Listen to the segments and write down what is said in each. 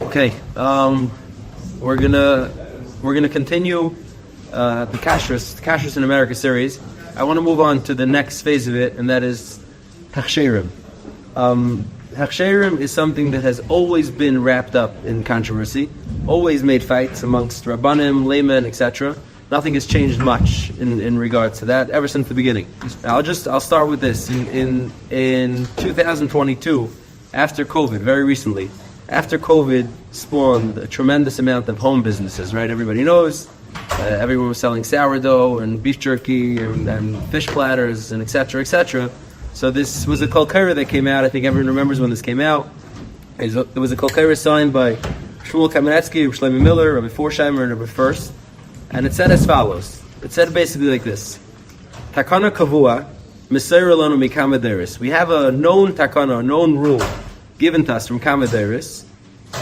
Okay, we're gonna continue the Kosher in America series. I want to move on to the next phase of it, and that is Hechsherim. Hechsherim is something that has always been wrapped up in controversy, always made fights amongst Rabbanim, laymen, etc. Nothing has changed much in regards to that ever since the beginning. I'll start with this. In 2022, after COVID, very recently, after COVID spawned a tremendous amount of home businesses, right? Everybody knows. Everyone was selling sourdough and beef jerky and fish platters and etc. etc. So this was a Kosher that came out. I think everyone remembers when this came out. There was a Kosher signed by Shmuel Kamenetsky, Shlomo Miller, Rabbi Forsheimer, and Rabbi First. And it said as follows. It said basically like this. Takana kavua, Meseir Elanu mikamaderis. We have a known takana, a known rule given to us from Kamaderis.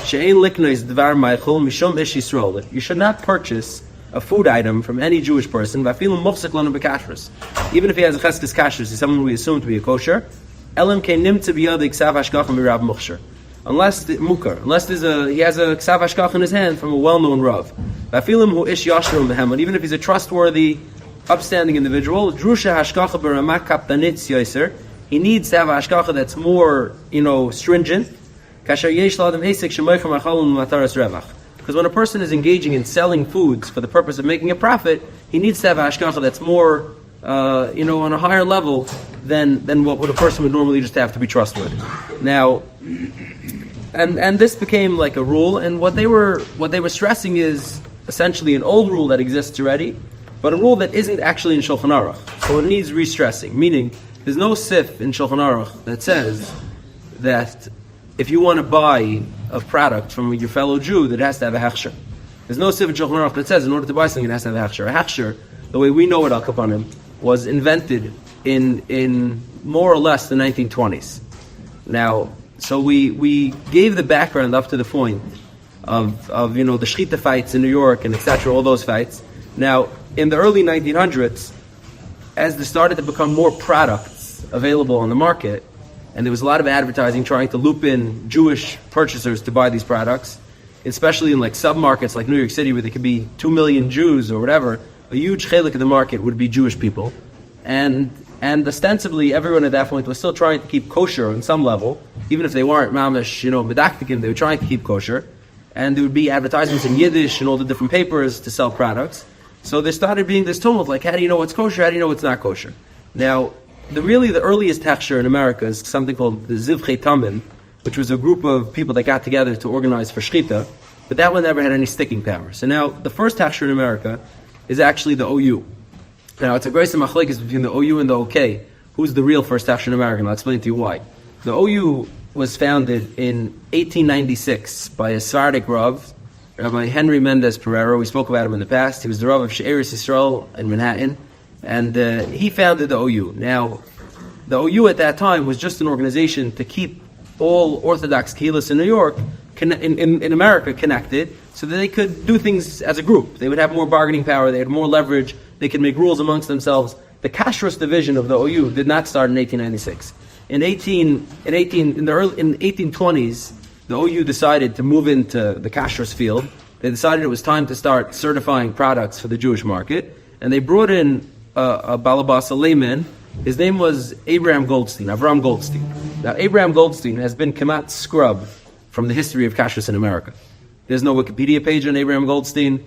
She'ein liknois dvar meichel mishom ish Yisrael. You should not purchase a food item from any Jewish person, even if he has a cheskes kashrus, he's someone we assume to be a kosher. Elam kein nimtze biyad ksav hashgacha mirav muchsher. Unless he has a ksav hashgacha in his hand from a well-known rav. Even if he's a trustworthy, upstanding individual, drusha hashgacha b'ramak kaptanitz yoser. He needs to have a hashgacha that's more, stringent. Because when a person is engaging in selling foods for the purpose of making a profit, he needs to have a hashgacha that's more, on a higher level than what a person would normally just have to be trustworthy. Now, and this became like a rule, and what they were stressing is essentially an old rule that exists already, but a rule that isn't actually in Shulchan Aruch, so it needs re-stressing. Meaning, there's no sif in Shulchan Aruch that says that if you want to buy a product from your fellow Jew, that it has to have a hechsher. There's no sif in Shulchan Aruch that says in order to buy something it has to have a hechsher. A hechsher, the way we know it, al kapanim, was invented in more or less the 1920s. Now, so we gave the background up to the point of the Shechita fights in New York and etc. All those fights. Now, in the early 1900s, as there started to become more products available on the market, and there was a lot of advertising trying to loop in Jewish purchasers to buy these products, especially in like submarkets like New York City where there could be 2 million Jews or whatever, a huge chelik of the market would be Jewish people. And ostensibly everyone at that point was still trying to keep kosher on some level, even if they weren't mamish, medaktikim, they were trying to keep kosher. And there would be advertisements in Yiddish and all the different papers to sell products. So there started being this tumult, like, how do you know what's kosher, how do you know what's not kosher? Now, the earliest hechsher in America is something called the Zivchei Tamim, which was a group of people that got together to organize for shechita, but that one never had any sticking power. So now, the first hechsher in America is actually the OU. Now, it's a great machlekes between the OU and the OK. Who's the real first hechsher in America? And I'll explain to you why. The OU was founded in 1896 by a Sephardic Rav, Rabbi Henry Mendez Pereira. We spoke about him in the past. He was the Rav of She'eris Yisrael in Manhattan, and he founded the OU. Now, the OU at that time was just an organization to keep all Orthodox kehillas in New York, in America, connected, so that they could do things as a group. They would have more bargaining power, they had more leverage, they could make rules amongst themselves. The kashrus division of the OU did not start in 1896. In the 1820s, the OU decided to move into the kashrus field. They decided it was time to start certifying products for the Jewish market, and they brought in a balabas, a layman. His name was Avram Goldstein. Now, Avram Goldstein has been kamat scrubbed from the history of kashrus in America. There's no Wikipedia page on Avram Goldstein.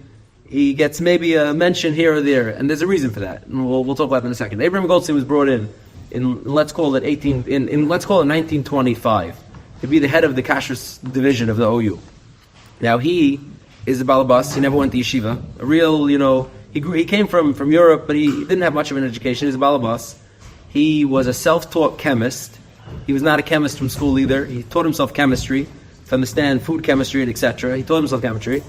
He gets maybe a mention here or there, and there's a reason for that. And we'll talk about that in a second. Avram Goldstein was brought in let's call it 1925 to be the head of the kashrus division of the OU. Now he is a balabas. He never went to yeshiva. A real, he came from Europe, but he didn't have much of an education. He's a balabas. He was a self-taught chemist. He was not a chemist from school either. He taught himself chemistry to understand food chemistry and etc. He taught himself chemistry,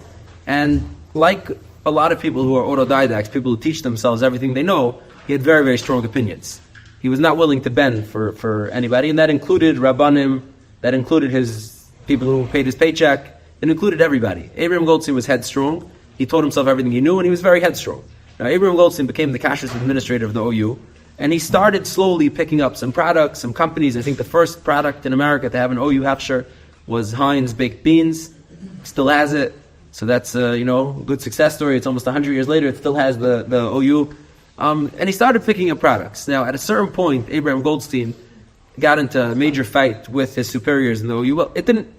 and like a lot of people who are autodidacts, people who teach themselves everything they know, he had very, very strong opinions. He was not willing to bend for anybody, and that included Rabbanim, that included his people who paid his paycheck, it included everybody. Abraham Goldstein was headstrong. He taught himself everything he knew, and he was very headstrong. Now, Abraham Goldstein became the kashrus administrator of the OU, and he started slowly picking up some products, some companies. I think the first product in America to have an OU hechsher was Heinz baked beans. still has it. So that's a good success story. It's almost 100 years later. It still has the OU. And he started picking up products. Now, at a certain point, Abraham Goldstein got into a major fight with his superiors in the OU. Well, it didn't.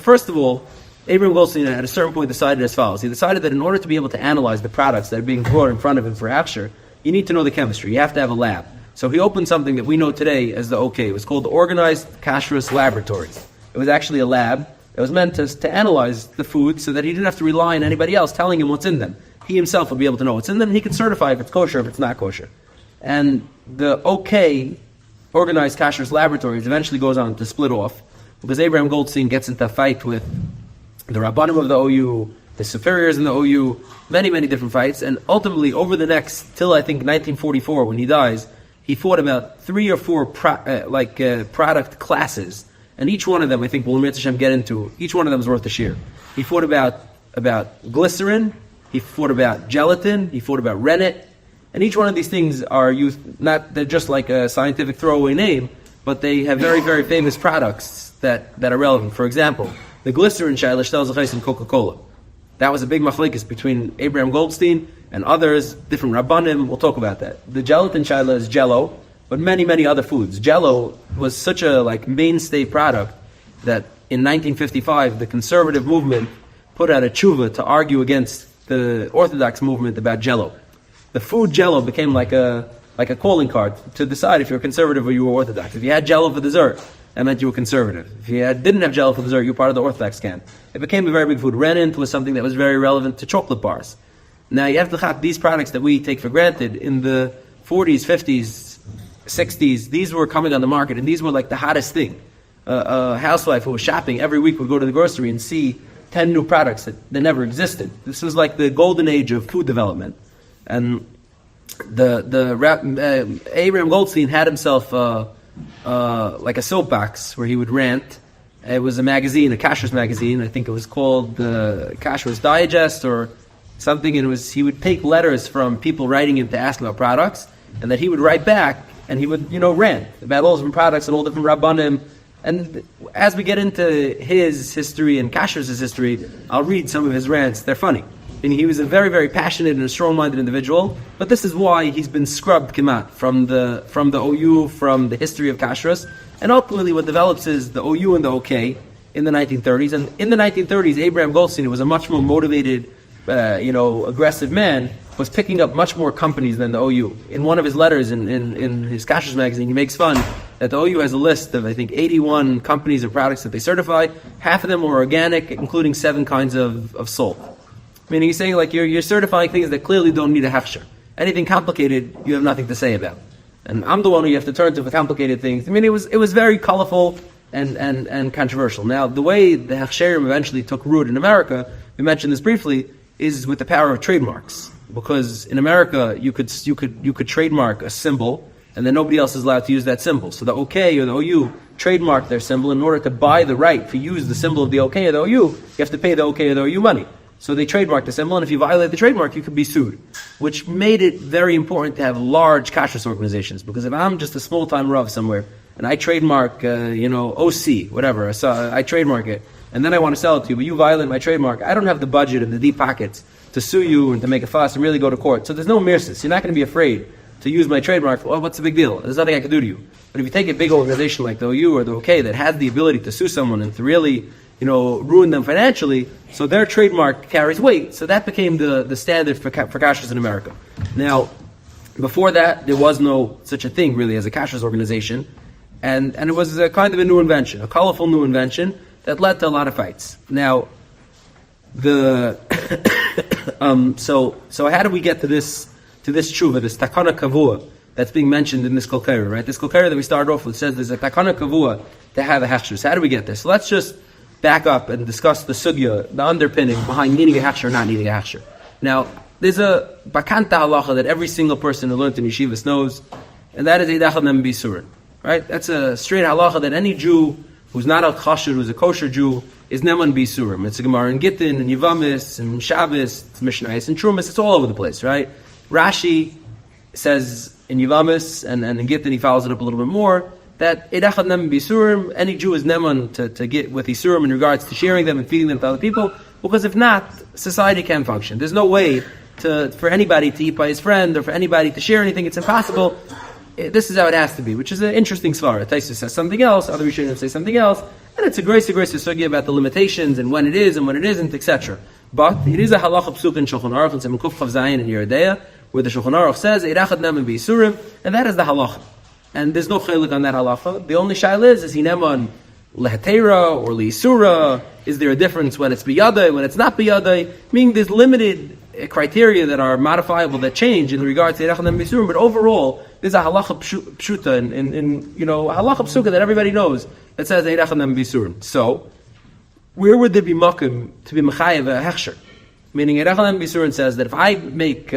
First of all, Abraham Goldstein at a certain point decided as follows. He decided that in order to be able to analyze the products that are being brought in front of him for Hechsher, you need to know the chemistry. You have to have a lab. So he opened something that we know today as the OK. It was called the Organized Kashrus Laboratories. It was actually a lab that was meant to analyze the food so that he didn't have to rely on anybody else telling him what's in them. He himself would be able to know what's in them, and he could certify if it's kosher, if it's not kosher. And the OK, Organized Kashrus Laboratories, eventually goes on to split off because Abraham Goldstein gets into a fight with the Rabbanim of the OU, the superiors in the OU, many, many different fights, and ultimately over the next, till I think 1944 when he dies, he fought about 3 or 4 product classes, and each one of them, I think, we'll get into, each one of them is worth a share. He fought about glycerin, he fought about gelatin, he fought about rennet, and each one of these things are used, they're just like a scientific throwaway name, but they have very, very famous products that are relevant. For example, the glycerin shayla tells us in Coca-Cola. That was a big machlekes between Abraham Goldstein and others, different rabbanim. We'll talk about that. The gelatin shayla is Jello, but many, many other foods. Jello was such a mainstay product that in 1955 the conservative movement put out a tshuva to argue against the Orthodox movement about Jello. The food Jello became like a calling card to decide if you're conservative or you were Orthodox. If you had Jello for dessert, that meant you were conservative. If you didn't have Jello for dessert, you were part of the Orthodox camp. It became a very big food. Rennet was something that was very relevant to chocolate bars. Now you have to have these products that we take for granted in the 40s, 50s, 60s. These were coming on the market, and these were like the hottest thing. A housewife who was shopping every week would go to the grocery and see 10 new products that never existed. This was like the golden age of food development. And Abraham Goldstein had himself like a soapbox where he would rant. It was a magazine, a Kashrus magazine. I think it was called the Kashrus Digest or something. And he would take letters from people writing him to ask about products, and that he would write back, and he would rant about all different products and all different rabbanim. And as we get into his history and Kashrus' history, I'll read some of his rants. They're funny. And he was a very, very passionate and a strong-minded individual, but this is why he's been scrubbed kemat from the OU, from the history of Kashrus, and ultimately what develops is the OU and the OK in the 1930s. And in the 1930s, Abraham Goldstein, who was a much more motivated, aggressive man, was picking up much more companies than the OU. In one of his letters in his Kashrus magazine, he makes fun that the OU has a list of, I think, 81 companies or products that they certify. Half of them were organic, including 7 kinds of salt. Meaning he's saying you're certifying things that clearly don't need a hechsher. Anything complicated, you have nothing to say about. And I'm the one who you have to turn to for complicated things. I mean, it was very colorful and controversial. Now, the way the Hechsherim eventually took root in America, we mentioned this briefly, is with the power of trademarks. Because in America, you could trademark a symbol, and then nobody else is allowed to use that symbol. So the OK or the OU trademark their symbol. In order to buy the right to use the symbol of the OK or the OU, you have to pay the OK or the OU money. So they trademarked the symbol, and if you violate the trademark, you could be sued. Which made it very important to have large kashrus organizations. Because if I'm just a small-time Rav somewhere, and I trademark, OC, whatever, so I trademark it, and then I want to sell it to you, but you violate my trademark, I don't have the budget and the deep pockets to sue you and to make a fuss and really go to court. So there's no mirsis. You're not going to be afraid to use my trademark. Well, what's the big deal? There's nothing I can do to you. But if you take a big organization like the OU or the OK that has the ability to sue someone and to really ruin them financially, so their trademark carries weight. So that became the standard for kashrus in America. Now, before that, there was no such a thing really as a kashrus organization, and it was a kind of a new invention, a colorful new invention that led to a lot of fights. Now, so how do we get to this tshuva, this takana kavua that's being mentioned in this kolkera, right? This kolkera that we started off with says there's a takana kavua to have a hechsher. So how do we get this? So let's just back up and discuss the sugya, the underpinning behind needing a hechsher or not needing a hechsher. Now, there's a bakanta halacha that every single person who learned in yeshivas knows, and that is eidachad nem bisurin. Right? That's a straight halacha that any Jew who's not a chasher, who's a kosher Jew, is neman bisurim. It's a Gemara in Gittin, and Yivamis, and Shabbos, it's Mishnayos, and Trumas, it's all over the place, right? Rashi says in Yivamis, and in Gittin he follows it up a little bit more, that Eidachad Neman B'Yisurim, any Jew is Neman to get with Yisurim in regards to sharing them and feeding them to other people, because if not, society can't function. There's no way for anybody to eat by his friend or for anybody to share anything. It's impossible. This is how it has to be, which is an interesting svara. Taisa says something else, other Rishonim say something else, and it's a great sugya about the limitations and when it is and when it isn't, etc. But it is a halacha psuk in Shulchan Aruch and Simon Kuf Chav Zayin in Yeridea, where the Shulchan Aruch says Eidachad Neman B'Yisurim, and that is the halacha. And there's no chiluk on that halacha. The only shaila is he neman lehetera or leisura? Is there a difference when it's biyadai, when it's not biyadai? Meaning there's limited criteria that are modifiable, that change in regard to Eidachad Neman B'Yisurim, but overall there's a halacha pshuta in halacha psuka that everybody knows that says Eidachad Neman B'Yisurim. So where would there be makom to be mechayev a hechsher? Meaning Eidachad Neman B'Yisurim says that if I make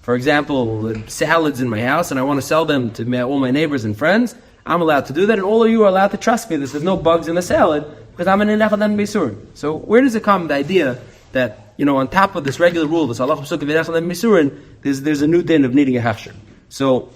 for example, salads in my house, and I want to sell them to all my neighbors and friends, I'm allowed to do that, and all of you are allowed to trust me that there's no bugs in the salad, because I'm an Eidachad Neman B'Yisurim. So where does it come, the idea that, on top of this regular rule, this halacha psuk of Eidachad Neman B'Yisurim, there's a new din of needing a hechsher. So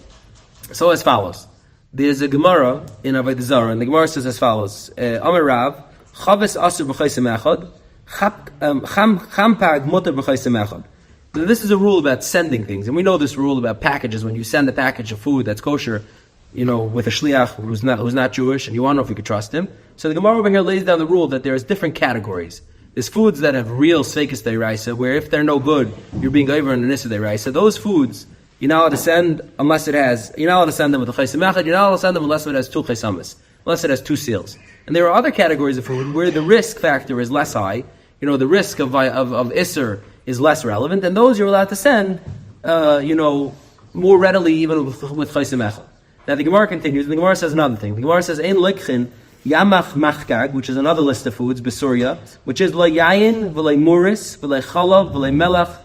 as follows. There's a Gemara in Avodah Zarah, and the Gemara says as follows. Amar Rav, Chaves asur b'chaysem echad, champag mutar b'chaysem echad. This is a rule about sending things, and we know this rule about packages. When you send a package of food that's kosher, with a shliach who's not Jewish, and you want to know if you could trust him. So the Gemara over here lays down the rule that there's different categories. There's foods that have real sfeikos deiraisa, where if they're no good, you're being over in the nissa deiraisa. Those foods you're not allowed to send unless it has. You're not allowed to send them with a chaysem echad. You're not allowed to send them unless it has 2 chaysamis, unless it has 2 seals. And there are other categories of food where the risk factor is less high. The risk of isser is less relevant, and those you're allowed to send, more readily even with chaysem echad. Now the Gemara continues, and the Gemara says another thing. The Gemara says, Ein likhin yamach machkag, which is another list of foods, besurya, which is v'lei yayin, v'lei muris, v'lei chalav, v'lei melach,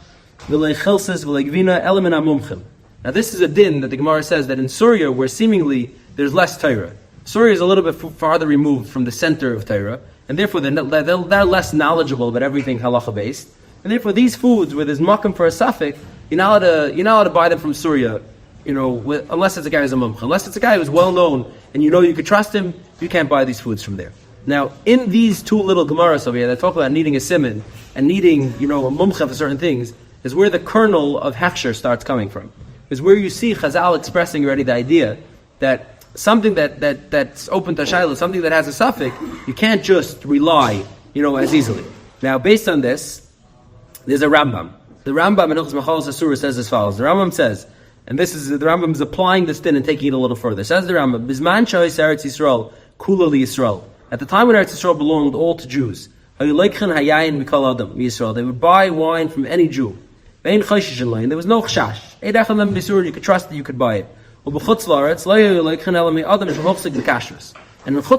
v'lei chilsis, v'lei gvina, elemin amumchim. Now this is a din that the Gemara says that in Surya, where seemingly there's less Torah. Surya is a little bit farther removed from the center of Torah, and therefore they're less knowledgeable about everything halacha based. And therefore, these foods where there's makom for a suffix, you're not allowed to buy them from Surya, unless it's a guy who's a mumcha. Unless it's a guy who's well known and you could trust him, you can't buy these foods from there. Now, in these 2 little gemaras over here that talk about needing a siman and needing, a mumcha for certain things, is where the kernel of hechsher starts coming from. Is where you see Chazal expressing already the idea that something that's open to shayla, something that has a suffix, you can't just rely, as easily. Now, based on this, there's a Rambam. The Rambam in Hilchos Mechalos Asura says as follows. The Rambam says, and the Rambam is applying this din and taking it a little further. Says the Rambam, Bizman Shais Eretz Yisrael, Kula li Yisrael. At the time when Eretz Yisrael belonged all to Jews, they would buy wine from any Jew. There was no chashash. You could trust that you could buy it. And in Chutz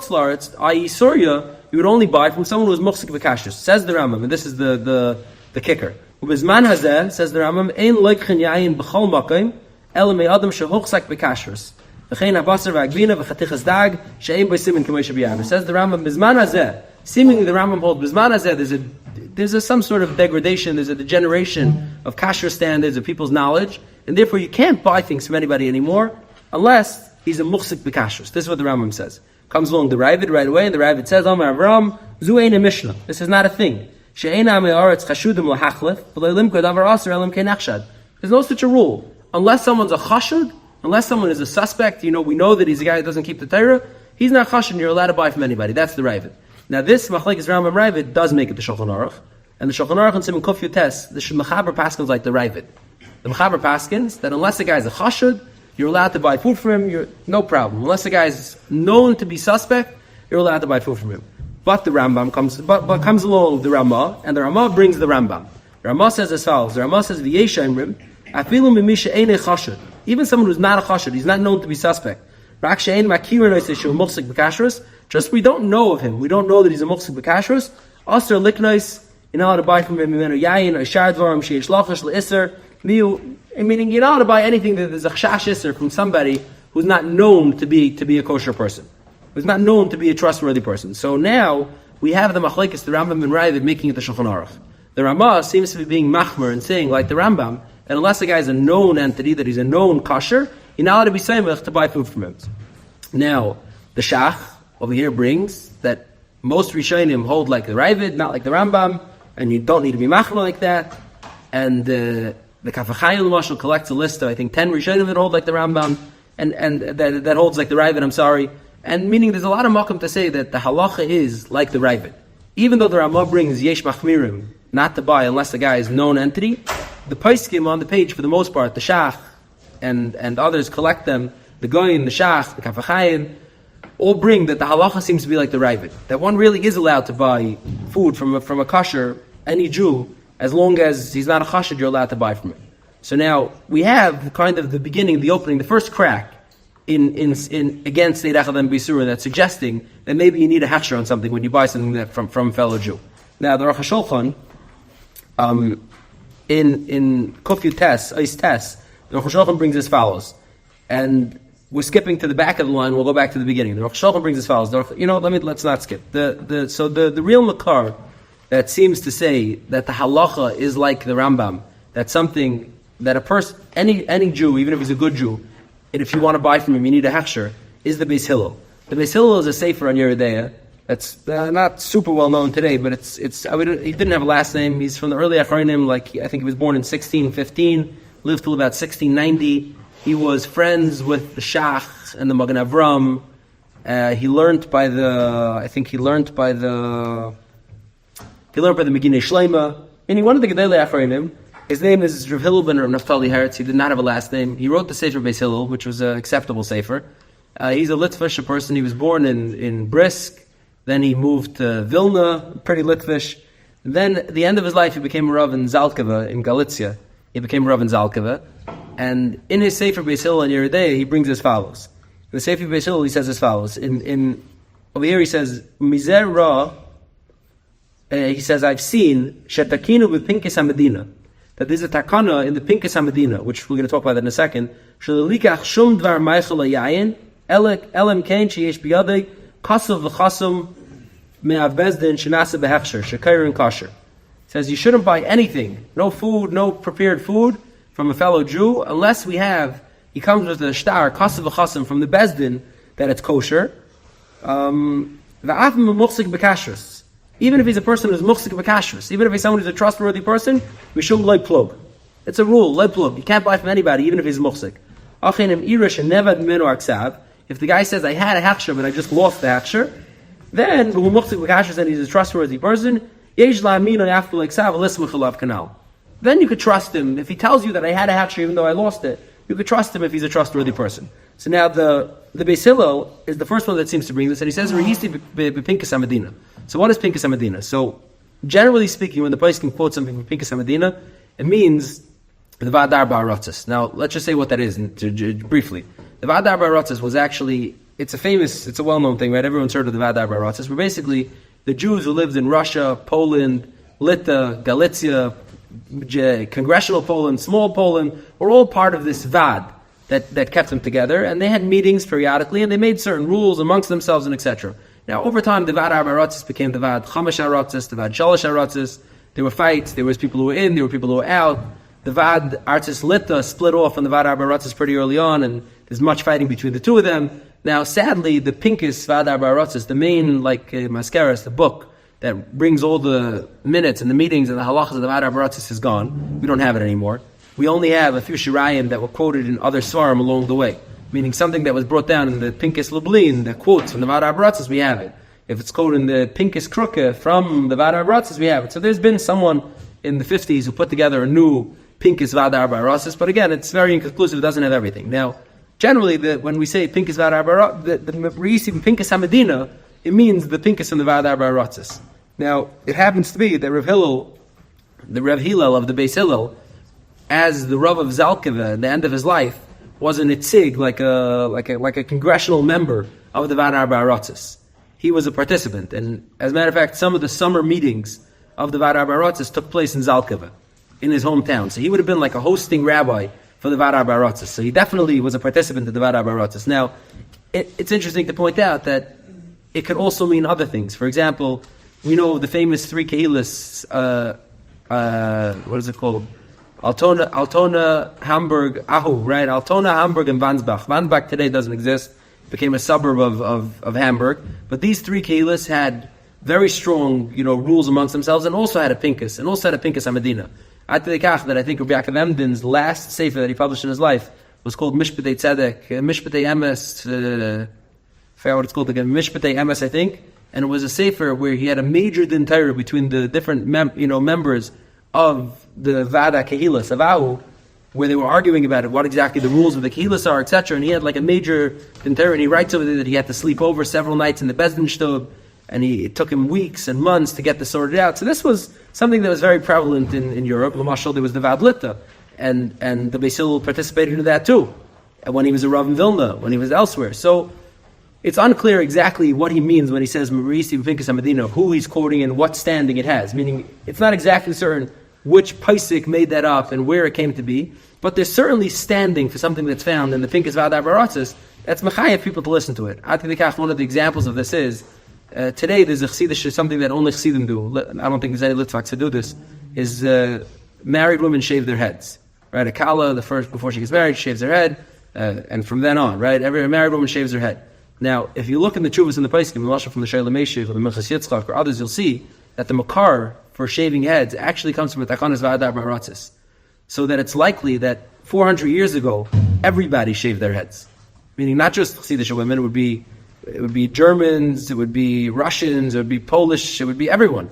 La'aretz, i.e. Surya, you would only buy from someone who was muchsik b'kashrus. Says the Rambam, and this is the kicker. Ubizman hazeh, says the Rambam, ein loikchen yayin b'chol makim, ele me'adam shehochsak b'kashrus. V'chein habasar v'agbina v'chatichas dag, she'ein b'simin k'moshe b'yavir. Says the Rambam, bizman hazeh, seemingly the Rambam holds, bizman hazeh, there's some sort of degradation, there's a degeneration of kasher standards, of people's knowledge, and therefore you can't buy things from anybody anymore, unless he's a muchsik b'kashrus. This is what the Rambam says. Comes along the Ravid right away, and the Ravid says, Amar Avram, zu ein a Mishnah. This is not a thing. There's no such a rule. Unless someone's a chashud, unless someone is a suspect, we know that he's a guy that doesn't keep the Torah, he's not chashud, you're allowed to buy from anybody. That's the Ravid. Now this Machlekes Rambam Ravid does make it the Shulchan Aruch, and the Shulchan Aruch and Simon Kuf Yotes, the Mechaber Paskins like the Ravid. The Mechaber Paskins, that unless a guy is a chashud, you're allowed to buy food from him, no problem. Unless a guy is known to be suspect, you're allowed to buy food from him. But the Rambam comes along the Ramah, and the Ramah brings the Rambam. The Ramah says as follows. The Ramah says, V'yeshaimrim, afilu mimisha einei chashud. Even someone who's not a chashud, he's not known to be suspect. Rak she'ein makirin oiseshu muchsik b'kashrus. Just we don't know of him. We don't know that he's a muchsik b'kashrus. Aser liknois, you're not allowed to buy from him, mimenu yayin, or shar dvarim, sheyesh lachash le'isser. Meaning you're not allowed to buy anything that there's a chash isser from somebody who's not known to be a kosher person. Who's not known to be a trustworthy person. So now we have the Machlekes, the Rambam and Ravid making it the Shulchan Aruch. The Ramah seems to be being machmer and saying, like the Rambam, that unless a guy is a known entity, that he's a known kosher, you're not allowed to be samech to buy food from him. Now, the Shach over here brings that most Rishonim hold like the Ravid, not like the Rambam, and you don't need to be machma like that. And the Kafachayil Mashal collects a list of, I think, 10 Rishonim that hold like the Rambam, and that holds like the Ravid, I'm sorry. And meaning there's a lot of makom to say that the halacha is like the Ravid. Even though the Ramah brings Yesh Machmirim, not to buy unless the guy is known entity, the Paiskim on the page, for the most part, the Shach and others collect them, the Goyin, the Shach, the Kafachayil, all bring that the halacha seems to be like the Ravid. That one really is allowed to buy food from a kosher, any Jew, as long as he's not a chassid, you're allowed to buy from him. So now, we have kind of the beginning, the opening, the first crack in against Eid Echad and Bisura that's suggesting that maybe you need a hechsher on something when you buy something that from a fellow Jew. Now, the Aruch HaShulchan, in Kufyu Tes, Eis Tes, the Aruch HaShulchan brings as follows, and we're skipping to the back of the line. We'll go back to the beginning. The Aruch HaShulchan brings as follows. Let's not skip. The real makar that seems to say that the halacha is like the Rambam, that's something that a person, any Jew, even if he's a good Jew, and if you want to buy from him, you need a hechsher, is the Beis Hillel. The Beis Hillel is a sefer on Yeridea. That's not super well known today, but he didn't have a last name. He's from the early Achronim, I think he was born in 1615, lived till about 1690. He was friends with the Shach and the Magen Avram. He learned by the Meginei Shleima. And one of the Gedolei Achronim. His name is Rav Hillel ben Rav Naftali Heretz. He did not have a last name. He wrote the Sefer Beis Hillel, which was an acceptable Sefer. He's a Litvish person. He was born in Brisk. Then he moved to Vilna, pretty Litvish. Then at the end of his life, he became a Rav in Zalkova in Galicia. He became a Rav in Zalkova. And in his Sefer Beis Hillel and Yeridei, he brings as follows. In the Sefer Beis Hillel, he says as follows. Over here he says, Mizer Ra, he says, I've seen, Shetakinu with Pinkis HaMedina, that there's a takana in the Pinkis HaMedina, which we're going to talk about that in a second, Shalalikach Shum Dvar Meichel Yayin, Elem Kain Sheyesh Biyadei, Kasav V'chasum Me'av Bezdin Shenasa Behechsher, Shekayr and Kosher. Says you shouldn't buy anything, no food, no prepared food, from a fellow Jew, unless he comes with a star, Kasav V'chasum, from the Bezdin, that it's kosher. V'afim Muchsik B'kashrus. Even if he's a person who's muchsik b'kashrus, even if he's someone who's a trustworthy person, we should leib plug. It's a rule, leib plug. You can't buy from anybody, even if he's muchsik. If the guy says, I had a hechsher, but I just lost the hechsher, then, muchsik b'kashrus, and he's a trustworthy person, then you could trust him. If he tells you that I had a hechsher even though I lost it, you could trust him if he's a trustworthy person. So now the Beis Hillel is the first one that seems to bring this, and he says, Rehisi b'Pinkas HaMedina. So what is Pinkas HaMedina? So, generally speaking, when the place can quote something from Pinkas HaMedina, it means the Vadar Ba'aratzis. Now, let's just say what that is briefly. The Vadar Ba'aratzis was actually, it's a well-known thing, right? Everyone's heard of the Vadar Ba'aratzis. Were basically the Jews who lived in Russia, Poland, Litva, Galicia, Congressional Poland, Small Poland, were all part of this Vad that kept them together, and they had meetings periodically, and they made certain rules amongst themselves, and etc. Now, over time, the Vad Aratzis became the Vad Chamash Aratzis, the Vad Shalosh Aratzis. There were fights, there was people who were in, there were people who were out. The Vad Artzis Lita split off from the Vad Aratzis pretty early on, and there's much fighting between the two of them. Now, sadly, the Pinkis Vad Aratzis, the main, Mascaras, the book that brings all the minutes and the meetings and the halachas of the Vad Aratzis is gone. We don't have it anymore. We only have a few Shirayim that were quoted in other Svarim along the way. Meaning something that was brought down in the Pinkis Lublin, the quotes from the Vad Aratzis, we have it. If it's quoted in the Pinkis Kruke from the Vad Aratzis, we have it. So there's been someone in the 50s who put together a new Pinkis Vad Aratzis, but again, it's very inconclusive, it doesn't have everything. Now, generally, when we say Pinkis Vad Aratzis, the Re'isim Pinkis HaMedina, it means the Pinkis and the Vad Aratzis. Now, it happens to be that Rav Hillel, the Rav Hillel of the Beis Hillel, as the Rav of Zalkova at the end of his life, was an itzig, like a congressional member of the Vad Aratzis. He was a participant, and as a matter of fact, some of the summer meetings of the Vad Aratzis took place in Zalkova, in his hometown. So he would have been like a hosting rabbi for the Vad Aratzis. So he definitely was a participant of the Vad Aratzis. Now, it's interesting to point out that it could also mean other things. For example, we know the famous three Kehilas, what is it called? Altona, Hamburg, Ahu, right? Altona, Hamburg, and Vansbach. Vansbach today doesn't exist. became a suburb of Hamburg. But these three kehillas had very strong, rules amongst themselves, and also had a pinkus, Medina. At the kach that I think Rabbi Yaakov Emden's last sefer that he published in his life was called Mishpatei Tzedek, Mishpatei Emes, I forgot what it's called again, Mishpatei Emes, I think, and it was a sefer where he had a major din Torah between the different members of the Vada Kehillas of Ahu, where they were arguing about it, what exactly the rules of the Kehillas are, etc. And he had like a major din Torah, and he writes over there that he had to sleep over several nights in the Bezdin Shtub, and it took him weeks and months to get this sorted out. So this was something that was very prevalent in Europe. L'mashal, there was the Vadlita, and the Beis Hillel participated in that too, and when he was a Rav in Vilna, when he was elsewhere. So it's unclear exactly what he means when he says Marisi Pinkas HaMedina, who he's quoting and what standing it has. Meaning, it's not exactly certain which Paisik made that up and where it came to be, but there's certainly standing for something that's found in the Pinkas Vadar Baratzis that's mechayev people to listen to it. I think one of the examples of this is today there's a Chassidish, something that only Chassidim do. I don't think there's any Litvaks to do this. Is married women shave their heads, right? A kala, before she gets married, shaves her head, and from then on, right? Every married woman shaves her head. Now, if you look in the Chuvas and the Paiskim, from the Sheila Meshiv or the Minchas Yitzchak or others, you'll see that the makar for shaving heads actually comes from the Takanas V'adar Baratzis. So that it's likely that 400 years ago, everybody shaved their heads. Meaning not just Chassidish women, it would be Germans, it would be Russians, it would be Polish, it would be everyone.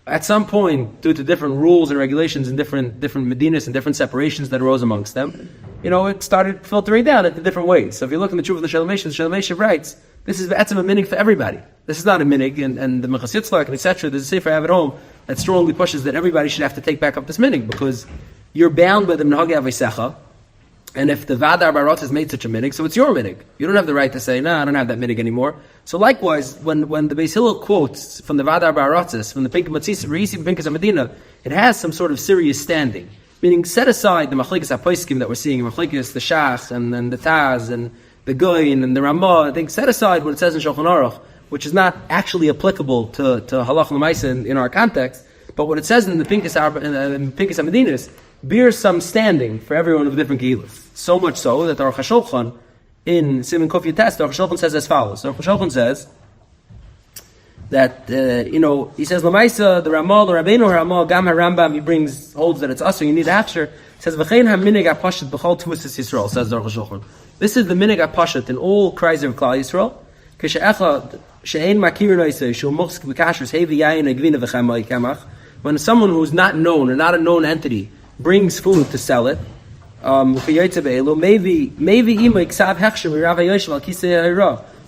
At some point, due to different rules and regulations and different medinas and different separations that arose amongst them, it started filtering down into different ways. So if you look in the Truth of the Shalom Meshiv writes, this is a minig for everybody. This is not a minig, and the Minchas Yitzchak and etc. There's a sefer I have at home that strongly pushes that everybody should have to take back up this minig, because you're bound by the Menhagei Aveisecha. And if the Vadar Barot has made such a minig, so it's your minig. You don't have the right to say, I don't have that minig anymore. So likewise, when the Beis Hillel quotes from the Vadar Barotzis, from the Pinkas Reisi Pinkas HaMedina, it has some sort of serious standing. Meaning, set aside the Machlekes HaPoiskim that we're seeing, Machlekes, the Shach, and the Taz, and the Goyin, and the Ramah. I think set aside what it says in Shulchan Aruch, which is not actually applicable to Halach L'Maisa in our context, but what it says in the Pinkas HaMedinas bears some standing for everyone of different Kehillas. So much so that the Aruch HaShulchan in Siman Kuf Yates, the Aruch HaShulchan says as follows. The Aruch HaShulchan says that he says L'Maisa, the Ramah, the Rabbeinu Ramah, Gam HaRambam, holds that it's us, so you need a Hechsher. He says V'chein HaMinig HaPashat B'chol Tuvis Yisrael, says the Aruch HaShulchan. This is the Minig HaPashat in all cries of Klal Yisrael. K'she'echad she'ein makir noisei shul mochsk v'kashers hevi yayin agvina v'chamai kamach. When someone who's not known or not a known entity brings food to sell it, maybe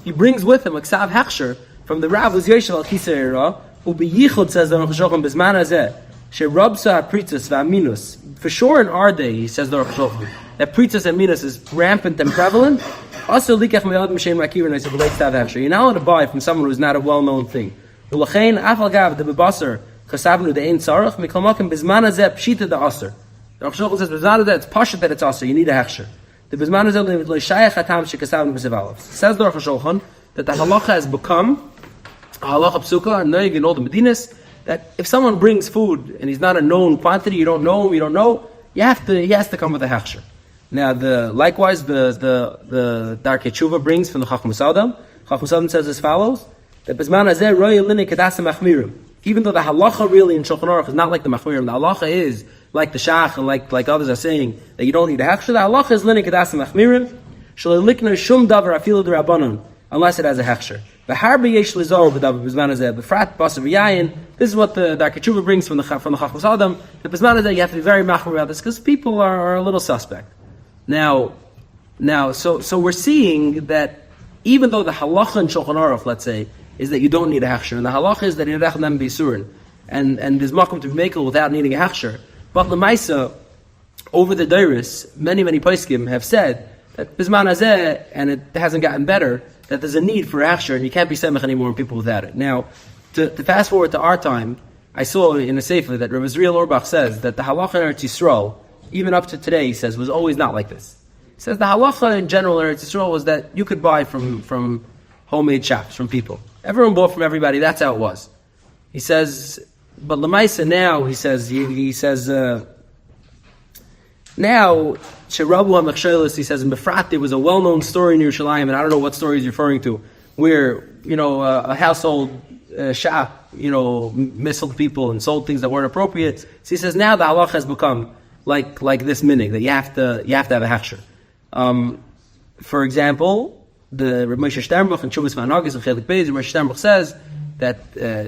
he brings with him a ksav hechsher from the Rav who's Yoshev al Kisei Hira, u'biyichud, says the Aruch HaShulchan, b'zman hazeh she'rabsa ha'pritzas v'aminus. For sure in our day, he says the Aruch HaShulchan, that pritzas and minus is rampant and prevalent. Also, likach me'ad m'shem makir, and I said, b'leit ksav hechsher. You're not allowed to buy from someone who's not a well-known thing. U'lachein afal gav de b'basar chasavnu de ein tzarach mikol makim b'zman hazeh pshita de aser. The Aruch HaShulchan says, b'zman hazeh, it's pashat that it's aser, you need a hechsher. The b'zman hazeh l'shayach hatam shekasavnu b'sevalov. Says the Aruch HaShulchan that the halacha has become a halacha psuka and noig in all the medinas, that if someone brings food and he's not a known quantity, you don't know him, he has to come with a hechsher. Now, likewise, the Darkei Tshuva brings from the Chacham Sadam. Chacham Sadam says as follows: that b'zman hazeh roya linei kedasa machmirim. Even though the halacha really in Shulchan Aruch is not like the machmirim, the halacha is like the shach and like others are saying that you don't need a hechsher. The halacha is linei kedasa machmirim. Shelo likna shum davar afilu d'Rabbanan, unless it has a hechsher. The harbe yesh lizor b'davar b'zman hazeh b'frat basav v'yayin. This is what the Darkei Tshuva brings from the Chacham Sadam. The b'zman hazeh you have to be very machmir about this because people are a little suspect. Now, so we're seeing that even though the halacha in Shulchan Aruch, let's say, is that you don't need a hechsher, and the halacha is that you don't need a hechsher, and there's makom to be makel without needing a hechsher, but l'maisa, over the Deiris, many poskim have said that b'zman hazeh, and it hasn't gotten better, that there's a need for a hechsher, and you can't be semech anymore on people without it. Now, to fast forward to our time, I saw in a sefer that Rav Zriel Orbach says that the halacha in Eretz Yisrael, even up to today, he says, was always not like this. He says the halacha in general in Eretz Yisrael was that you could buy from homemade shops, from people. Everyone bought from everybody, that's how it was. He says, but L'maisa now, he says, Now, Sherabu HaMechshelis, he says in Befrat, there was a well-known story in Yerushalayim, and I don't know what story he's referring to, where, a household shop, missiled people and sold things that weren't appropriate. So he says now the halacha has become like this minig, that you have to have a hechsher. For example, the Reb Moshe Sternbuch in Chuvas Vanagis and Chelik Beis, Reb Moshe Sternbuch says that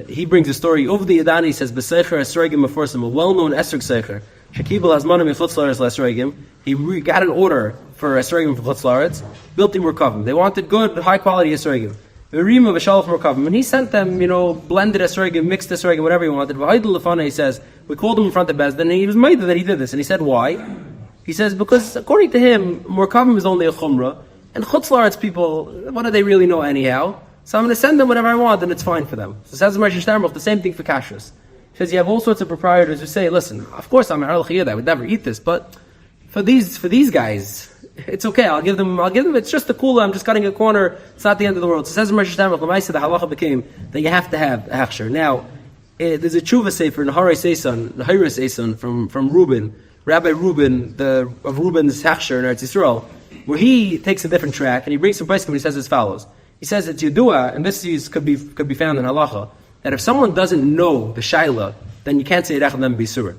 he brings a story over the Yadani. He says B'Secher Esregim Meforsim, a well-known Esrog Secher. Shekibel Hazmanim Mechutz Laaretz Esregim. He got an order for Esregim from Chutz Laaretz, built in Merkavim. They wanted good, high-quality Esregim. V'Rima V'Shalach Merkavim. And he sent them, blended Esregim, mixed Esregim, whatever he wanted. V'Haidel Lefana, he says, we called him in front of Bezdin, and he was made that he did this. And he said, why? He says, because according to him, Merkavim is only a Chumrah, and Chutz Laaretz people, what do they really know anyhow? So I'm going to send them whatever I want, and it's fine for them. So says Moshe Sternbuch, the same thing for kashrus. He says you have all sorts of proprietors who say, listen, of course I'm a Chiyudah, I would never eat this, but for these guys, it's okay. I'll give them. It's just a kula. I'm just cutting a corner. It's not the end of the world. So says Moshe Sternbuch, the halacha became that you have to have a hechsher. Now, there's a tshuva sefer in Haris Eson from Reuben, Rabbi Reuben, of Reuben's hechsher in Eretz Yisrael, where he takes a different track and he brings some place and he says as follows. He says it's Yedua, and this could be found in halacha, that if someone doesn't know the shaila, then you can't say Erech Lem B'Yisurin.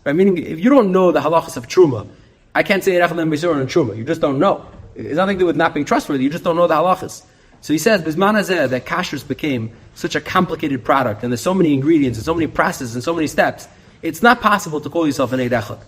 Right? Meaning, if you don't know the halachas of Truma, I can't say Erech Lem B'Yisurin and Truma. You just don't know. It's nothing to do with not being trustworthy, you just don't know the halachas. So he says, Bizman Hazeh, that kashrus became such a complicated product, and there's so many ingredients, and so many processes, and so many steps, it's not possible to call yourself an Eid Echad.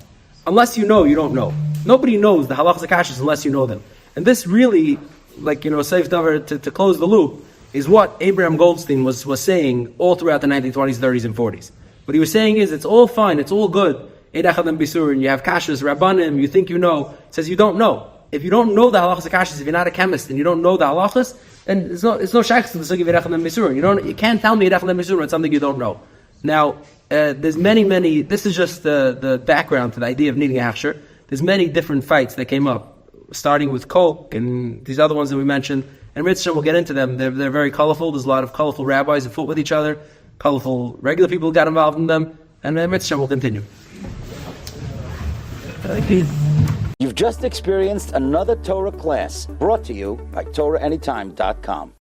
Unless you know, you don't know. Nobody knows the halachas of kashrus unless you know them. And this really, safe davar to close the loop, is what Abraham Goldstein was saying all throughout the 1920s, 30s, and 40s. What he was saying is, it's all fine, it's all good. Eid Echad and B'Yisurin, you have kashrus, rabbanim, you think you know. He says you don't know. If you don't know the halachas of kashrus, if you're not a chemist and you don't know the halachas, then it's no shaykhs to the sugi of Eid Echad and B'Yisurin. You can't tell me Eid Echad and B'Yisurin, it's something you don't know. Now, there's many, this is just the background to the idea of needing a hechsher. There's many different fights that came up, starting with Coke and these other ones that we mentioned. And Mitzvah, we'll get into them. They're very colorful. There's a lot of colorful rabbis who fought with each other, colorful regular people who got involved in them. And Mitzvah will continue. You've just experienced another Torah class brought to you by TorahAnytime.com.